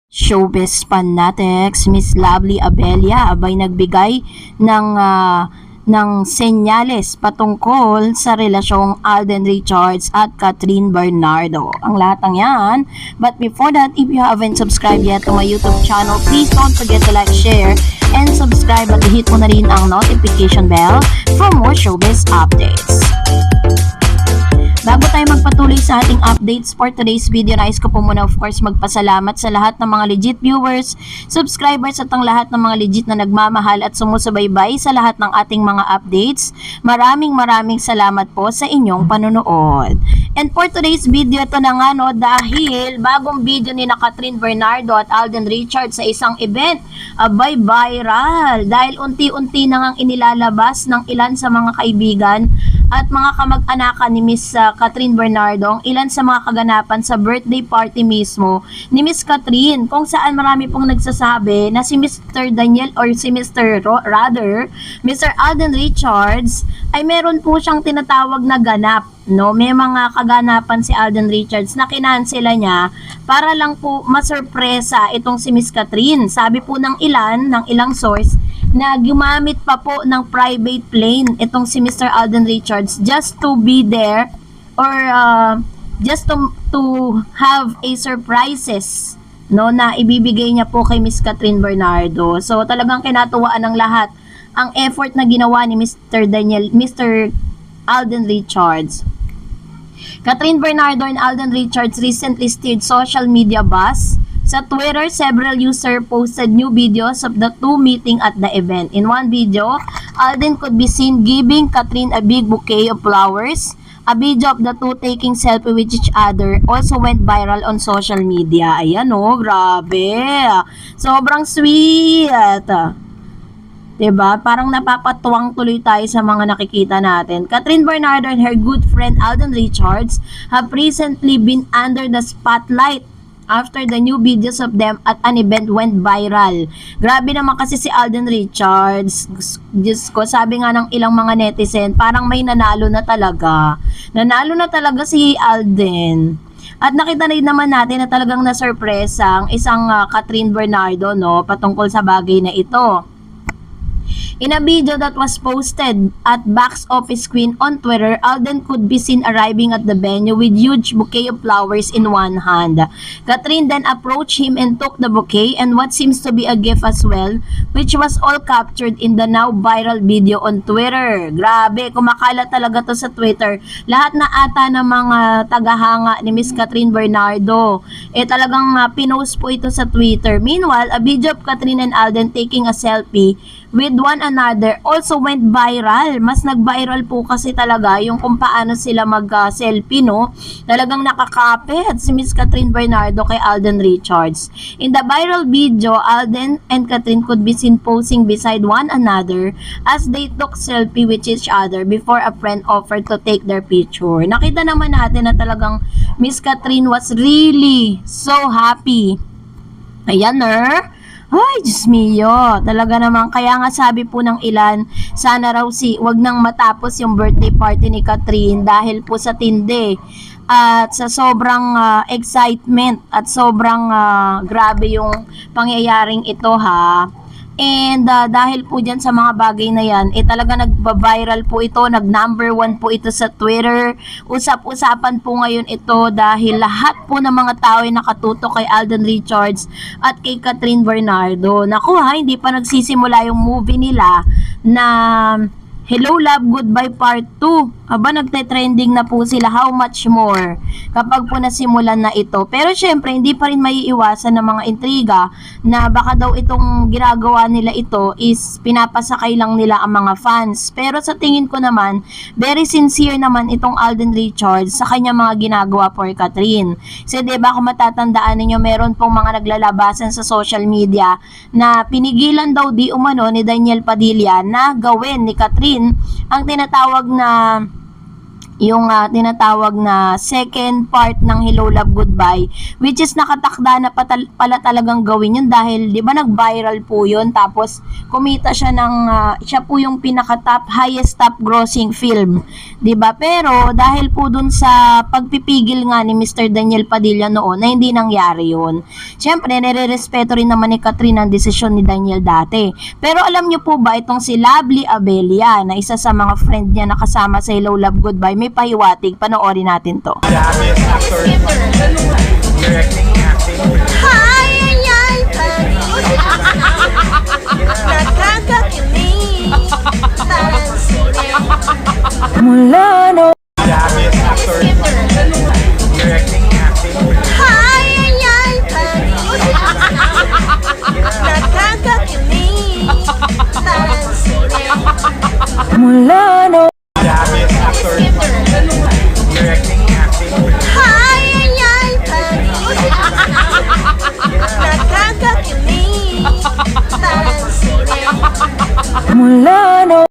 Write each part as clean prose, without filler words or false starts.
Showbiz fanatics, Miss Lovely Abella abay nagbigay ng senyales patungkol sa relasyong Alden Richards at Catherine Bernardo. Ang lahat ng yan. But before that, if you haven't subscribed yet to my YouTube channel, please don't forget to like, share, and subscribe at hit mo na rin ang notification bell for more showbiz updates. Bago tayo magpatuloy sa ating updates for today's video, nais ko po muna of course magpasalamat sa lahat ng mga legit viewers, subscribers at ang lahat ng mga legit na nagmamahal at sumusubaybay sa lahat ng ating mga updates. Maraming salamat po sa inyong panonood. And for today's video, ito na nga no, dahil bagong video ni Catherine Bernardo at Alden Richards sa isang event, abay viral dahil unti-unti na ngang inilalabas ng ilan sa mga kaibigan at mga kamag-anakan ni Miss Catherine Bernardo ang ilan sa mga kaganapan sa birthday party mismo ni Miss Catherine, kung saan marami pong nagsasabi na si Mr. Daniel or si Mr. Mr. Alden Richards ay meron po siyang tinatawag na ganap. No, may mga kaganapan si Alden Richards na kinansela niya para lang po masurpresa itong si Miss Catherine. Sabi po ng ilang source na gumamit pa po ng private plane itong si Mr. Alden Richards just to be there or just to have a surprises, no, na ibibigay niya po kay Miss Catherine Bernardo. So talagang kinatuwaan ng lahat ang effort na ginawa ni Mr. Alden Richards. Catherine Bernardo and Alden Richards recently stirred social media buzz. Sa Twitter, several users posted new videos of the two meeting at the event. In one video, Alden could be seen giving Catherine a big bouquet of flowers. A video of the two taking selfie with each other also went viral on social media. Ayan o, grabe. Sobrang sweet. Diba? Parang napapatuwang tuloy tayo sa mga nakikita natin. Catherine Bernardo and her good friend Alden Richards have recently been under the spotlight after the new videos of them at an event went viral. Grabe naman kasi si Alden Richards. Diyos ko, sabi nga ng ilang mga netizen, parang may nanalo na talaga. Nanalo na talaga si Alden. At nakita rin naman natin na talagang nasurpresa ang isang Catherine Bernardo, no, patungkol sa bagay na ito. In a video that was posted at Box Office Queen on Twitter, Alden could be seen arriving at the venue with huge bouquet of flowers in one hand. Catherine then approached him and took the bouquet and what seems to be a gift as well, which was all captured in the now viral video on Twitter. Grabe, kumakalat talaga to sa Twitter. Lahat na ata ng mga tagahanga ni Miss Catherine Bernardo, talagang pinost po ito sa Twitter. Meanwhile, a video of Catherine and Alden taking a selfie with one another also went viral. Mas nag-viral po kasi talaga yung kung paano sila mag-selfie, no? Talagang nakakapit si Miss Catherine Bernardo kay Alden Richards. In the viral video, Alden and Catherine could be seen posing beside one another as they took selfie with each other before a friend offered to take their picture. Nakita naman natin na talagang Miss Catherine was really so happy. Ayan, ay, Diyos mio, talaga naman. Kaya nga sabi po ng ilan, sana raw wag nang matapos yung birthday party ni Catherine dahil po sa tindi at sa sobrang excitement at sobrang grabe yung pangyayaring ito, ha. And dahil po dyan sa mga bagay na yan, talaga nagba-viral po ito, nag-number 1 po ito sa Twitter. Usap-usapan po ngayon ito dahil lahat po ng mga tao ay nakatutok kay Alden Richards at kay Catherine Bernardo. Naku ha, hindi pa nagsisimula yung movie nila na Hello Love Goodbye Part 2. Aba, nagte-trending na po sila. How much more? Kapag po nasimulan na ito. Pero syempre, hindi pa rin maiiwasan ng mga intriga na baka daw itong ginagawa nila ito is pinapasakay lang nila ang mga fans. Pero sa tingin ko naman, very sincere naman itong Alden Richards sa kanya mga ginagawa for Catherine. Kasi diba kung matatandaan ninyo, meron pong mga naglalabasan sa social media na pinigilan daw di umano ni Daniel Padilla na gawin ni Catherine ang tinatawag na yung tinatawag na second part ng Hello Love Goodbye, which is nakatakda na pala talagang gawin yun dahil di ba nag-viral po yun, tapos kumita siya ng siya po yung highest top grossing film, di ba? Pero dahil po dun sa pagpipigil nga ni Mr. Daniel Padilla noon na hindi nangyari yun, syempre nire-respeto rin naman ni Catherine ang desisyon ni Daniel dati. Pero alam niyo po ba itong si Lovely Abella na isa sa mga friend niya na kasama sa Hello Love Goodbye, may pahiwatig, panoorin natin to. Hi, ay, nakakakilig. Parang sine. Mula no. Hi, ay, nakakakilig. Parang sine. Mula no. Hi, ay, nakakakilig. Parang sine. Mula no.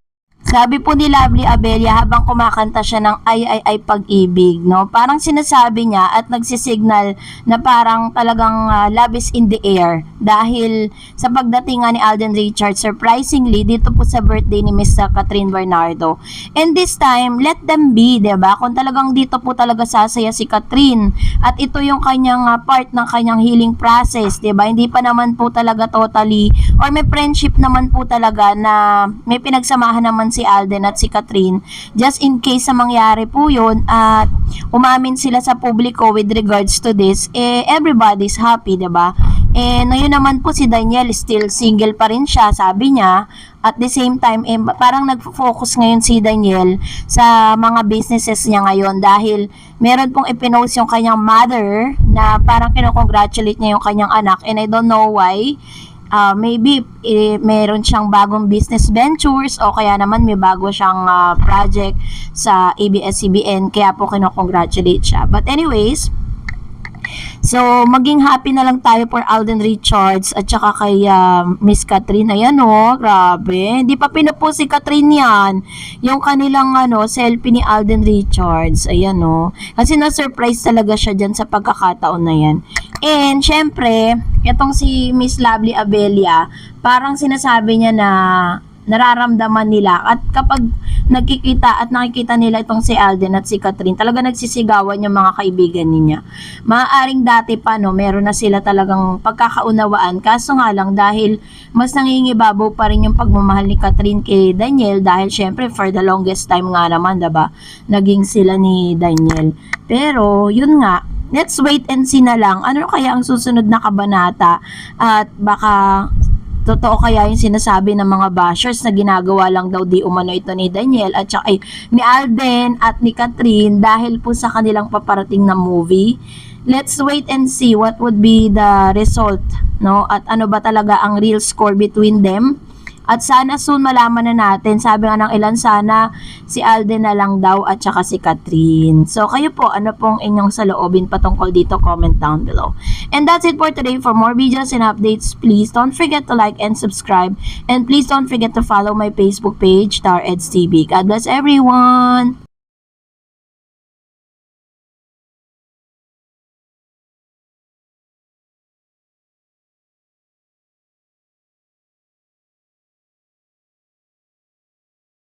Sabi po ni Lovely Abella habang kumakanta siya ng ay pag-ibig, no? Parang sinasabi niya at nagsisignal na parang talagang love is in the air dahil sa pagdating nga ni Alden Richards surprisingly dito po sa birthday ni Miss Catherine Bernardo. And this time, let them be, 'di ba? Kung talagang dito po talaga sasaya si Catherine at ito yung kanyang part ng kanyang healing process, 'di ba? Hindi pa naman po talaga totally or may friendship naman po talaga na may pinagsamahan naman si Alden at si Catherine just in case sa mangyari po yun at umamin sila sa publiko with regards to this, everybody's happy, diba? Ngayon naman po si Daniel still single pa rin siya, sabi niya. At the same time, parang nag-focus ngayon si Daniel sa mga businesses niya ngayon dahil meron pong ipinost yung kanyang mother na parang kinocongratulate niya yung kanyang anak, and I don't know why. Maybe meron siyang bagong business ventures o kaya naman may bago siyang project sa ABS-CBN kaya po kinocongratulate siya. But anyways, so maging happy na lang tayo for Alden Richards at saka kay Miss Catherine. Ayan o, grabe. Hindi pa pinupost si Catherine yan. Yung kanilang selfie ni Alden Richards. Ayan o. Kasi na-surprise talaga siya dyan sa pagkakataon na yan. And syempre, itong si Miss Lovely Abella, parang sinasabi niya na nararamdaman nila at kapag nagkikita at nakikita nila itong si Alden at si Catherine, talaga nagsisigawan yung mga kaibigan niya. Maaaring dati pa meron na sila talagang pagkakaunawaan, kaso nga lang dahil mas nangingibabaw pa rin yung pagmamahal ni Catherine kay Daniel dahil syempre for the longest time nga naman, diba, naging sila ni Daniel. Pero yun nga, let's wait and see na lang ano kaya ang susunod na kabanata at baka totoo kaya yung sinasabi ng mga bashers na ginagawa lang daw di umano ito ni Daniel at saka ni Alden at ni Catherine dahil po sa kanilang paparating na movie. Let's wait and see what would be the result, no? At ano ba talaga ang real score between them. At sana soon malaman na natin, sabi nga ng ilan, sana si Alden na lang daw at saka si Catherine. So kayo po, ano pong inyong saloobin patungkol dito, comment down below. And that's it for today. For more videos and updates, please don't forget to like and subscribe. And please don't forget to follow my Facebook page, Star Eds TV. God bless everyone!